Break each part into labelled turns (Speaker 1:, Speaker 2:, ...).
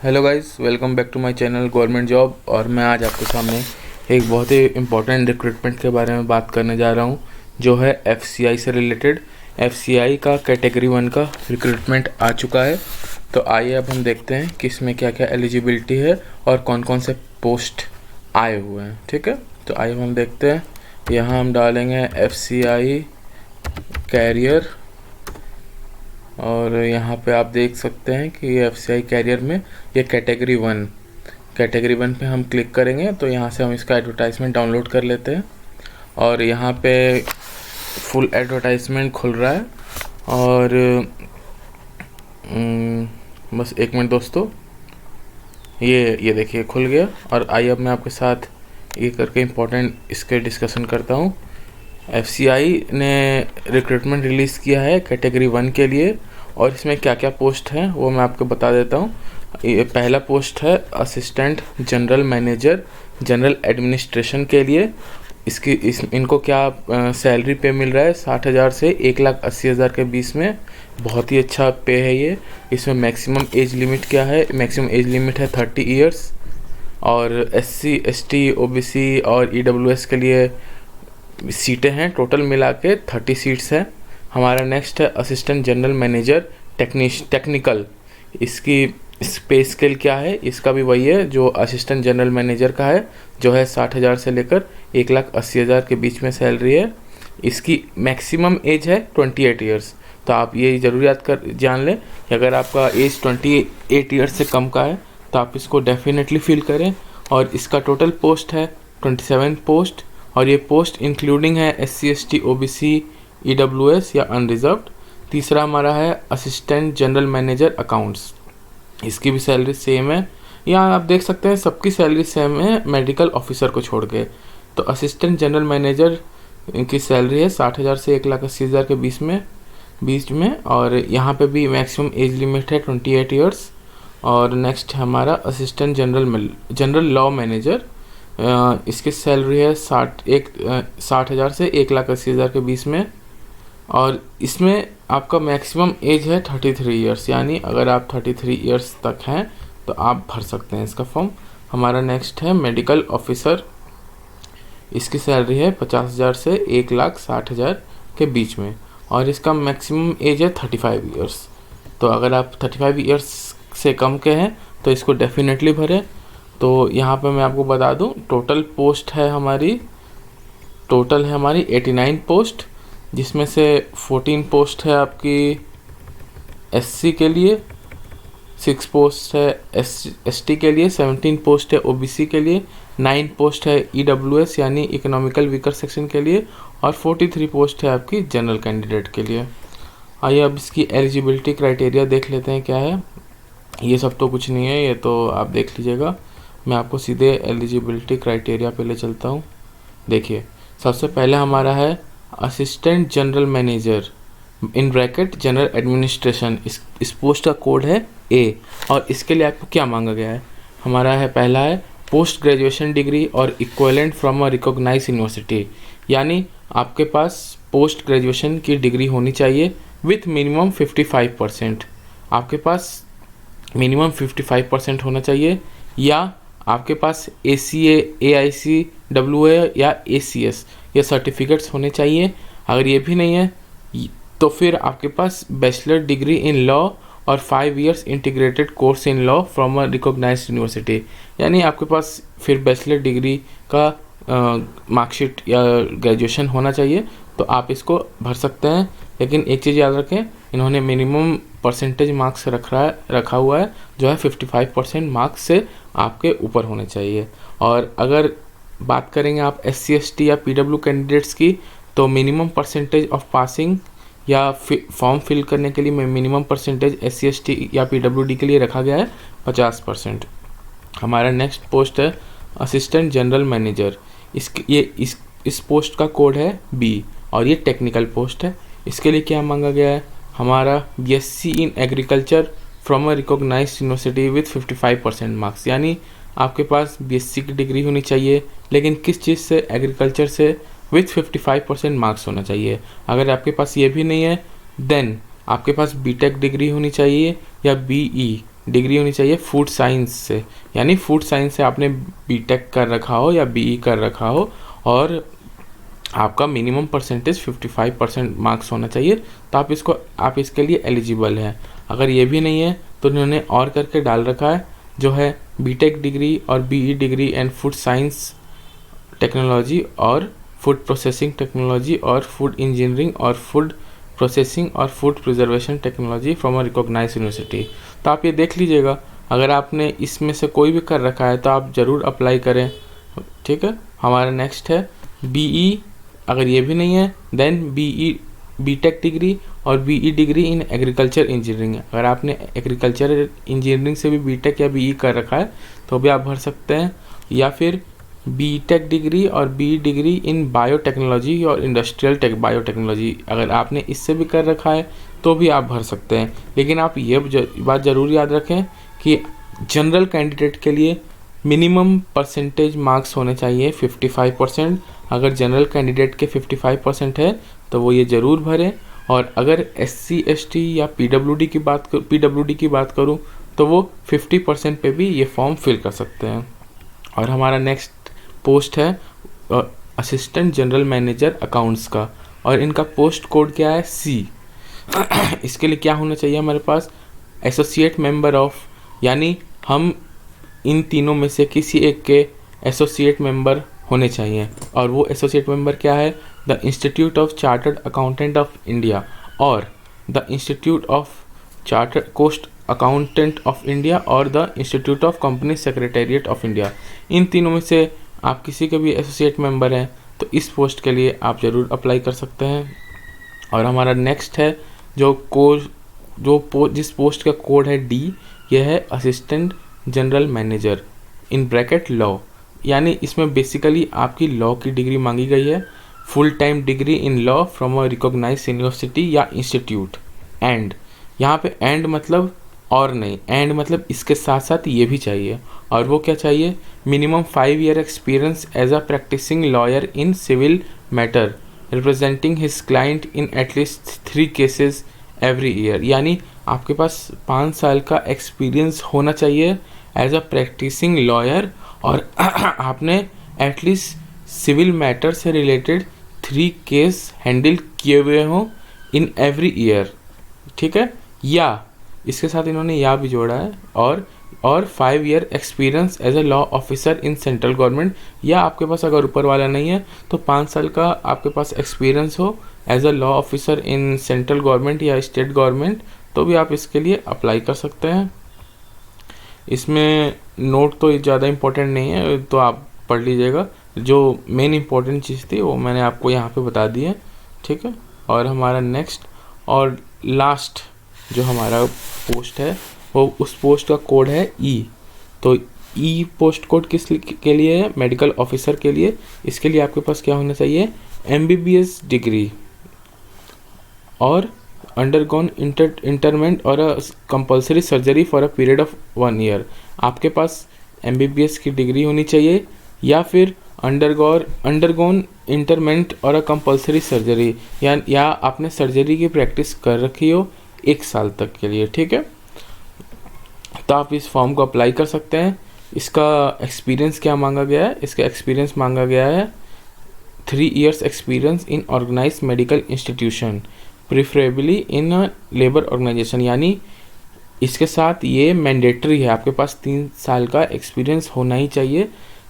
Speaker 1: Hello guys, welcome back to my channel government job. और मैं आज आपके सामने एक बहुत ही इम्पोर्टेंट रिक्रूटमेंट के बारे में बात करने जा रहा हूं, जो है एफसीआई से रिलेटेड। एफसीआई का कैटेगरी 1 का रिक्रूटमेंट आ चुका है। तो आइए अब हम देखते हैं कि इसमें क्या क्या एलिजिबिलिटी है और कौन कौन से पोस्ट आए हुए हैं। ठीक है, तो आइए हम देखते हैं। यहाँ हम डालेंगे एफसीआई कैरियर और यहाँ पे आप देख सकते हैं कि ये एफसीआई कैरियर में ये कैटेगरी 1 पे हम क्लिक करेंगे तो यहाँ से हम इसका एडवर्टाइजमेंट डाउनलोड कर लेते हैं। और यहाँ पे फुल एडवर्टाइजमेंट खुल रहा है। और बस एक मिनट दोस्तों, ये देखिए खुल गया। और आइए अब मैं आपके साथ ये करके इम्पोर्टेंट इसके डिस्कशन करता हूँ। एफसीआई ने रिक्रूटमेंट रिलीज़ किया है कैटेगरी 1 के लिए, और इसमें क्या क्या पोस्ट हैं वो मैं आपको बता देता हूँ। ये पहला पोस्ट है assistant general manager general administration के लिए। इनको क्या सैलरी पे मिल रहा है 60,000 से 1,80,000 के बीच में। बहुत ही अच्छा पे है ये। इसमें मैक्सिमम एज लिमिट क्या है? मैक्सिमम एज लिमिट है 30 ईयर्स। और SC ST OBC और EWS के लिए सीटें हैं, टोटल मिला के 30 सीट्स हैं। हमारा नेक्स्ट है असिस्टेंट जनरल मैनेजर टेक्निकल। इसकी पे स्केल क्या है? इसका भी वही है जो असिस्टेंट जनरल मैनेजर का है, जो है 60,000 से लेकर 1,80,000 के बीच में सैलरी है। इसकी मैक्सिमम एज है 28 ईयर्स। तो आप ये ज़रूर जान लें कि अगर आपका एज 28 ईयर्स से कम का है तो आप इसको डेफिनेटली फिल करें। और इसका टोटल पोस्ट है 27 पोस्ट, और ये पोस्ट इंक्लूडिंग है SC ST OBC EWS या अनरिजर्व्ड। तीसरा हमारा है असिस्टेंट जनरल मैनेजर अकाउंट्स। इसकी भी सैलरी सेम है। यहाँ आप देख सकते हैं सबकी सैलरी सेम है मेडिकल ऑफिसर को छोड़ के। तो असिस्टेंट जनरल मैनेजर की सैलरी है 60,000 से 1,80,000 के बीच में। और यहाँ पे भी मैक्सिमम एज लिमिट है 28 ईयर्स। और नेक्स्ट है हमारा असिस्टेंट जनरल लॉ मैनेजर। इसकी सैलरी है 60,000 से 1,80,000 के बीच में। और इसमें आपका मैक्सिमम एज है 33 ईयर्स, यानी अगर आप 33 ईयर्स तक हैं तो आप भर सकते हैं इसका फॉर्म। हमारा नेक्स्ट है मेडिकल ऑफिसर। इसकी सैलरी है 50,000 से 1,60,000 के बीच में। और इसका मैक्सिमम एज है 35 ईयर्स। तो अगर आप 35 ईयर्स से कम के हैं तो इसको डेफिनेटली भरें। तो यहाँ पे मैं आपको बता दूँ टोटल है हमारी 89 पोस्ट, जिसमें से 14 पोस्ट है आपकी SC के लिए, 6 पोस्ट है ST के लिए, 17 पोस्ट है OBC के लिए, 9 पोस्ट है EWS यानी इकोनॉमिकल वीकर सेक्शन के लिए, और 43 पोस्ट है आपकी जनरल कैंडिडेट के लिए। आइए अब इसकी एलिजिबिलिटी क्राइटेरिया देख लेते हैं क्या है। ये सब तो कुछ नहीं है, ये तो आप देख लीजिएगा। मैं आपको सीधे एलिजिबिलिटी क्राइटेरिया पे ले चलता हूँ। देखिए, सबसे पहले हमारा है assistant general manager in bracket general administration. इस पोस्ट का कोड है A। और इसके लिए आपको क्या मांगा गया है? हमारा है पहला है पोस्ट ग्रेजुएशन डिग्री और equivalent from a recognised university, यानी आपके पास पोस्ट ग्रेजुएशन की डिग्री होनी चाहिए विथ मिनिमम 55%। आपके पास मिनिमम 55% होना चाहिए, या आपके पास ACA AICWA या ACS ये सर्टिफिकेट्स होने चाहिए। अगर ये भी नहीं है तो फिर आपके पास बैचलर डिग्री इन लॉ और 5 years integrated course in law from a recognised university, यानी आपके पास फिर बैचलर डिग्री का मार्कशीट या ग्रेजुएशन होना चाहिए। तो आप इसको भर सकते हैं। लेकिन एक चीज़ याद रखें, इन्होंने मिनिमम परसेंटेज मार्क्स रखा हुआ है, जो है 55% मार्क्स से आपके ऊपर होने चाहिए। और अगर बात करेंगे आप SC ST या PW कैंडिडेट्स की, तो मिनिमम परसेंटेज ऑफ पासिंग या फॉर्म फिल करने के लिए मिनिमम परसेंटेज SC ST या PWD के लिए रखा गया है 50%। हमारा नेक्स्ट पोस्ट है असिस्टेंट जनरल मैनेजर। इस पोस्ट का कोड है B, और ये टेक्निकल पोस्ट है। इसके लिए क्या मांगा गया है? हमारा BSc in agriculture from a recognised university with 55% marks, यानी आपके पास BSc की डिग्री होनी चाहिए, लेकिन किस चीज़ से? एग्रीकल्चर से, विथ 55% मार्क्स होना चाहिए। अगर आपके पास ये भी नहीं है देन आपके पास BTech डिग्री होनी चाहिए या BE डिग्री होनी चाहिए फूड साइंस से, यानी फूड साइंस से आपने बीटेक कर रखा हो या बीई कर रखा हो और आपका मिनिमम परसेंटेज 55% मार्क्स होना चाहिए, तो आप इसके लिए एलिजिबल हैं। अगर ये भी नहीं है तो उन्होंने और करके डाल रखा है, जो है बीटेक डिग्री और BE degree and food science technology और फूड प्रोसेसिंग टेक्नोलॉजी और फूड इंजीनियरिंग और फूड प्रोसेसिंग और food preservation technology from a recognised university. तो आप ये देख लीजिएगा, अगर आपने इसमें से कोई भी कर रखा है तो आप ज़रूर अप्लाई करें, ठीक है। हमारा नेक्स्ट है बीई, अगर ये भी नहीं है देन बीई बीटेक डिग्री और BE degree in agriculture engineering. अगर आपने एग्रीकल्चर इंजीनियरिंग से भी बीटेक या बीई कर रखा है तो भी आप भर सकते हैं, या फिर बीटेक डिग्री और बीई डिग्री इन बायोटेक्नोलॉजी और इंडस्ट्रियल बायोटेक्नोलॉजी, अगर आपने इससे भी कर रखा है तो भी आप भर सकते हैं। लेकिन आप ये बात ज़रूर याद रखें कि जनरल कैंडिडेट के लिए मिनिमम परसेंटेज मार्क्स होने चाहिए 55%। अगर जनरल कैंडिडेट के 55% है तो वो ये ज़रूर भरें, और अगर SC ST या PWD की बात करूँ तो वो 50% पे भी ये फॉर्म फिल कर सकते हैं। और हमारा नेक्स्ट पोस्ट है असिस्टेंट जनरल मैनेजर अकाउंट्स का, और इनका पोस्ट कोड क्या है C। इसके लिए क्या होना चाहिए हमारे पास, एसोसिएट मेंबर ऑफ, यानी हम इन तीनों में से किसी एक के एसोसिएट मेंबर होने चाहिए। और वो एसोसिएट मेंबर क्या है, the institute of chartered accountant of India और the institute of chartered cost accountant of India और the institute of company secretariat of India. इन तीनों में से आप किसी के भी एसोसिएट मेंबर हैं तो इस पोस्ट के लिए आप ज़रूर अप्लाई कर सकते हैं। और हमारा नेक्स्ट है जिस पोस्ट का कोड है D, यह है assistant general manager in bracket law, यानी इसमें बेसिकली आपकी लॉ की डिग्री मांगी गई है, full time degree in law from a recognised university या इंस्टीट्यूट। एंड यहाँ पे एंड मतलब और नहीं, एंड मतलब इसके साथ साथ ये भी चाहिए, और वो क्या चाहिए, minimum 5 year experience as a practising lawyer in civil matter representing his client in at least 3 cases every year, यानी आपके पास 5 साल का एक्सपीरियंस होना चाहिए एज अ प्रैक्टिसिंग लॉयर, और आपने एटलीस्ट सिविल मैटर से रिलेटेड 3 केस हैंडल किए हुए हों इन एवरी ईयर, ठीक है। या इसके साथ इन्होंने या भी जोड़ा है, और 5 year experience as a law officer in central government, या आपके पास अगर ऊपर वाला नहीं है तो 5 साल का आपके पास एक्सपीरियंस हो as a law officer in central government या स्टेट गवर्नमेंट, तो भी आप इसके लिए अप्लाई कर सकते हैं। इसमें नोट तो ज़्यादा इम्पोर्टेंट नहीं है, तो आप पढ़ लीजिएगा, जो मेन इम्पोर्टेंट चीज़ थी वो मैंने आपको यहाँ पे बता दी है, ठीक है। और हमारा नेक्स्ट और लास्ट जो हमारा पोस्ट है वो उस पोस्ट का कोड है E। तो E पोस्ट कोड किस के लिए है, मेडिकल ऑफिसर के लिए। इसके लिए आपके पास क्या होना चाहिए, MBBS डिग्री और अंडरगॉन इंटरमेंट और compulsory surgery for a period of 1 year. आपके पास MBBS की डिग्री होनी चाहिए, या फिर अंडरगॉन इंटरमेंट और अ कंपलसरी सर्जरी, या आपने सर्जरी की प्रैक्टिस कर रखी हो 1 साल तक के लिए, ठीक है। तो आप इस फॉर्म को अप्लाई कर सकते हैं। इसका एक्सपीरियंस क्या मांगा गया है, इसका एक्सपीरियंस मांगा गया है 3 years experience in organised medical institution preferably in a labour organisation, यानी इसके साथ ये मैंडेटरी है, आपके पास 3 साल का एक्सपीरियंस होना ही चाहिए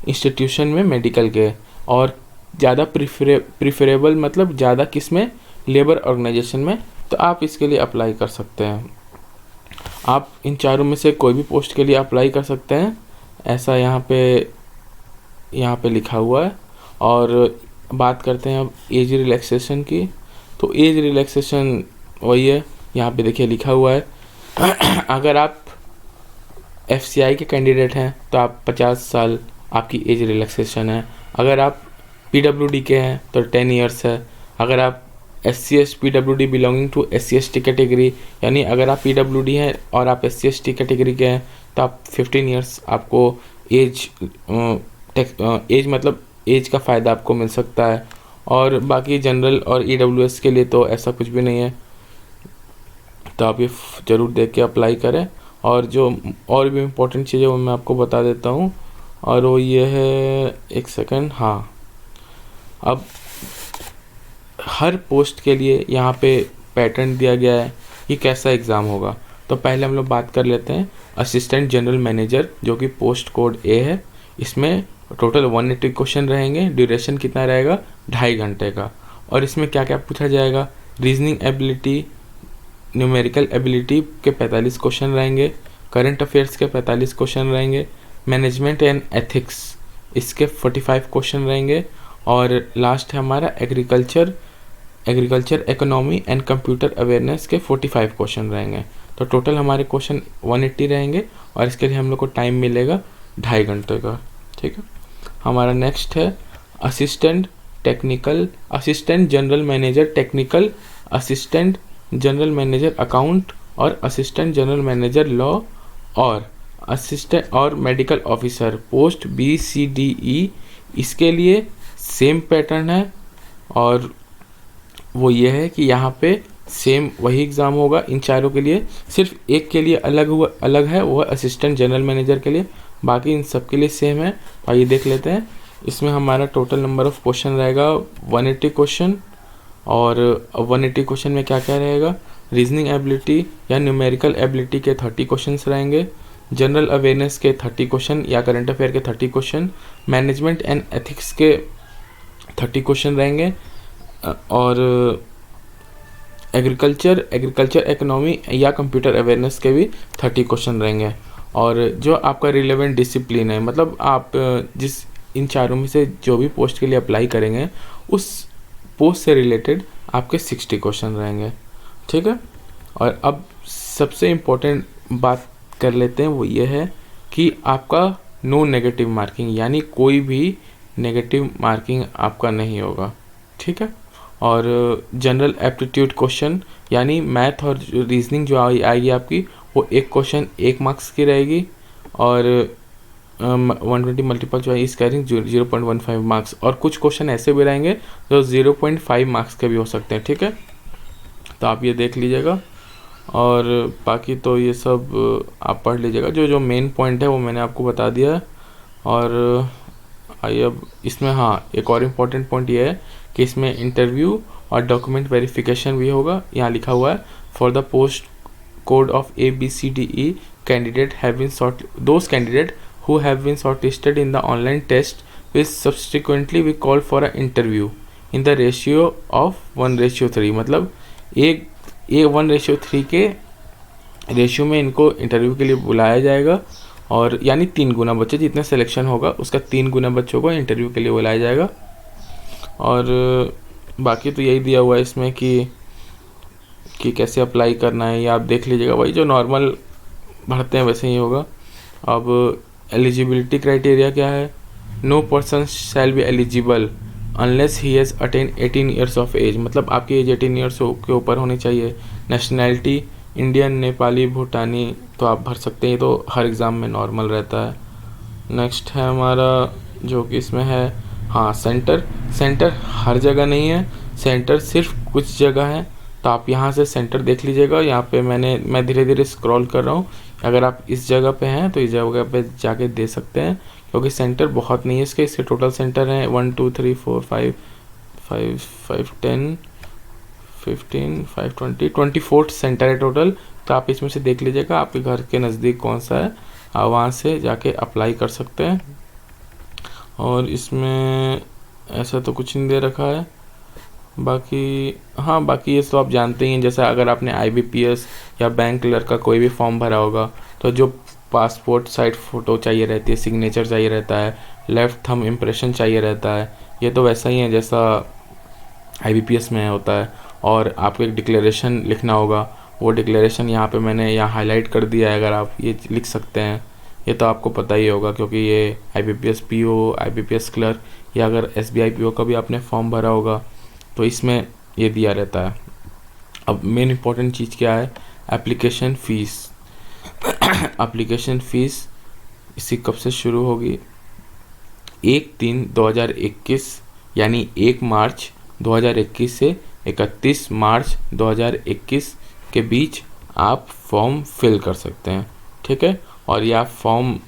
Speaker 1: इंस्टीट्यूशन में मेडिकल के, और ज़्यादा प्रिफरेबल मतलब ज़्यादा किस में, लेबर ऑर्गेनाइजेशन में। तो आप इसके लिए अप्लाई कर सकते हैं। आप इन चारों में से कोई भी पोस्ट के लिए अप्लाई कर सकते हैं, ऐसा यहाँ पे लिखा हुआ है। और बात करते हैं अब एज रिलैक्सेशन की। तो एज रिलैक्सेशन वही है, यहाँ पे देखिए लिखा हुआ है अगर आप FCI के कैंडिडेट हैं तो आप 50 साल आपकी एज रिलैक्सेशन है। अगर आप PWD के हैं तो 10 ईयर्स है। अगर आप SC/ST PWD belonging to SC/ST category, यानी अगर आप PWD हैं और आप SC/ST कैटेगरी के हैं तो आप 15 ईयर्स आपको एज मतलब एज का फ़ायदा आपको मिल सकता है। और बाकी जनरल और EWS के लिए तो ऐसा कुछ भी नहीं है, तो आप ये ज़रूर देख के अप्लाई करें। और जो और भी इम्पोर्टेंट चीज़ है वो मैं आपको बता देता हूँ, और वो ये है, एक सेकंड, हाँ, अब हर पोस्ट के लिए यहाँ पे पैटर्न दिया गया है कि कैसा एग्ज़ाम होगा। तो पहले हम लोग बात कर लेते हैं असिस्टेंट जनरल मैनेजर, जो कि पोस्ट कोड ए है। इसमें टोटल 180 क्वेश्चन रहेंगे, ड्यूरेशन कितना रहेगा, 2.5 घंटे का। और इसमें क्या क्या पूछा जाएगा, रीजनिंग एबिलिटी, न्यूमेरिकल एबिलिटी के 45 क्वेश्चन रहेंगे, करंट अफेयर्स के 45 क्वेश्चन रहेंगे, मैनेजमेंट एंड एथिक्स इसके 45 क्वेश्चन रहेंगे, और लास्ट है हमारा agriculture economy and computer awareness के 45 क्वेश्चन रहेंगे। तो टोटल हमारे क्वेश्चन 180 रहेंगे, और इसके लिए हम लोग को टाइम मिलेगा 2.5 घंटे का। ठीक है, हमारा नेक्स्ट है assistant general manager technical, assistant general manager account, और असिस्टेंट जनरल मैनेजर लॉ, और असिस्टेंट और मेडिकल ऑफिसर पोस्ट BCDE। इसके लिए सेम पैटर्न है, और वो ये है कि यहाँ पे सेम वही एग्ज़ाम होगा इन चारों के लिए, सिर्फ एक के लिए अलग है, वो असिस्टेंट जनरल मैनेजर के लिए, बाकी इन सब के लिए सेम है। आइए देख लेते हैं। इसमें हमारा टोटल नंबर ऑफ क्वेश्चन रहेगा 180 क्वेश्चन, और 180 क्वेश्चन में क्या क्या रहेगा, रीजनिंग एबिलिटी या न्यूमेरिकल एबिलिटी के 30 क्वेश्चंस रहेंगे, जनरल अवेयरनेस के 30 क्वेश्चन या करंट अफेयर के 30 क्वेश्चन, मैनेजमेंट एंड एथिक्स के 30 क्वेश्चन रहेंगे, और एग्रीकल्चर इकोनॉमी या कंप्यूटर अवेयरनेस के भी 30 क्वेश्चन रहेंगे। और जो आपका रिलेवेंट डिसिप्लिन है, मतलब आप जिस इन चारों में से जो भी पोस्ट के लिए अप्लाई करेंगे उस पोस्ट से रिलेटेड आपके 60 क्वेश्चन रहेंगे। ठीक है, और अब सबसे इम्पोर्टेंट बात कर लेते हैं, वो ये है कि आपका नो नेगेटिव मार्किंग, यानी कोई भी नेगेटिव मार्किंग आपका नहीं होगा। ठीक है, और जनरल एप्टीट्यूड क्वेश्चन यानी मैथ और रीजनिंग जो आएगी आपकी, वो एक क्वेश्चन 1 मार्क्स की रहेगी, और 120 मल्टीपल चॉइस कैरिंग 0.15 मार्क्स, और कुछ क्वेश्चन ऐसे भी रहेंगे जो 0.5 मार्क्स के भी हो सकते हैं। ठीक है, तो आप ये देख लीजिएगा, और बाकी तो ये सब आप पढ़ लीजिएगा, जो मेन पॉइंट है वो मैंने आपको बता दिया है। और आइए अब इसमें, हाँ, एक और इम्पॉर्टेंट पॉइंट ये है कि इसमें इंटरव्यू और डॉक्यूमेंट वेरिफिकेशन भी होगा। यहाँ लिखा हुआ है for the post code of ABCDE candidate have been those candidate who have been shortlisted in the online test will subsequently be called for an interview in the ratio of 1:3। मतलब 1:3 के ratio में इनको interview के लिए बुलाया जाएगा, और यानी 3 गुना बच्चे जितने सिलेक्शन होगा उसका 3 गुना बच्चों को इंटरव्यू के लिए बुलाया जाएगा। और बाकी तो यही दिया हुआ है इसमें कि कैसे अप्लाई करना है, ये आप देख लीजिएगा, वही जो नॉर्मल भरते हैं वैसे ही होगा। अब एलिजिबिलिटी क्राइटेरिया क्या है, no person shall be eligible unless he has attain 18 years of age, मतलब आपकी एज 18 ईयर्स के ऊपर होनी चाहिए। नेशनैलिटी इंडियन, नेपाली, भूटानी, तो आप भर सकते हैं, तो हर एग्ज़ाम में नॉर्मल रहता है। नेक्स्ट है हमारा जो कि इसमें है, हाँ, सेंटर हर जगह नहीं है, सेंटर सिर्फ कुछ जगह है, तो आप यहाँ से सेंटर देख लीजिएगा। यहाँ पे मैं धीरे धीरे स्क्रॉल कर रहा हूँ, अगर आप इस जगह पे हैं तो इस जगह पे जाके दे सकते हैं, क्योंकि सेंटर बहुत नहीं है इसके टोटल सेंटर हैं 1 2 3 4 5 5 5 10 15 5 20 24 सेंटर है टोटल। तो आप इसमें से देख लीजिएगा आपके घर के नज़दीक कौन सा है, आप वहाँ से जाके अप्लाई कर सकते हैं। और इसमें ऐसा तो कुछ नहीं दे रखा है, बाकी हाँ, बाकी ये तो आप जानते ही हैं, जैसे अगर आपने IBPS या बैंक क्लर्क का कोई भी फॉर्म भरा होगा तो जो पासपोर्ट साइज फ़ोटो चाहिए रहती है, सिग्नेचर चाहिए रहता है, लेफ़्ट थंब इम्प्रेशन चाहिए रहता है, ये तो वैसा ही है जैसा IBPS में होता है। और आपको एक डिक्लेरेशन लिखना होगा, वो डिक्लेरेशन यहाँ पे मैंने यहाँ हाईलाइट कर दिया है, अगर आप ये लिख सकते हैं, ये तो आपको पता ही होगा क्योंकि ये IBPS PO, IBPS क्लर्क या अगर SBI PO का भी आपने फॉर्म भरा होगा तो इसमें ये दिया रहता है। अब मेन इम्पॉर्टेंट चीज़ क्या है, एप्लीकेशन फ़ीस। एप्लीकेशन फ़ीस इसी कब से शुरू होगी, 1/3/2021 यानी 1 मार्च 2021 से 31 मार्च 2021 के बीच आप फॉर्म फिल कर सकते हैं। ठीक है। और ये आप फॉर्म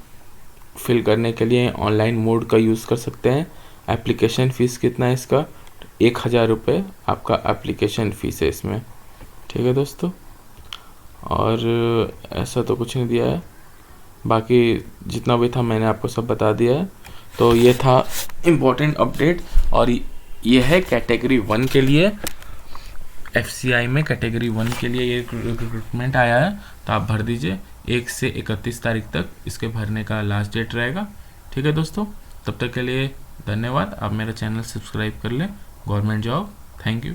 Speaker 1: फिल करने के लिए ऑनलाइन मोड का यूज़ कर सकते हैं। एप्लीकेशन फ़ीस कितना है इसका? 1000 रुपये आपका एप्लीकेशन फ़ीस है इसमें, ठीक है दोस्तों। और ऐसा तो कुछ नहीं दिया है, बाकी जितना भी था मैंने आपको सब बता दिया है। तो ये था इम्पोर्टेंट अपडेट। और ये है कैटेगरी 1 के लिए, FCI में कैटेगरी 1 के लिए ये रिक्रूटमेंट आया है, तो आप भर दीजिए। 1 से 31 तारीख तक इसके भरने का लास्ट डेट रहेगा, ठीक है दोस्तों। तब तक के लिए धन्यवाद। आप मेरा चैनल सब्सक्राइब कर लें। Government job. Thank you.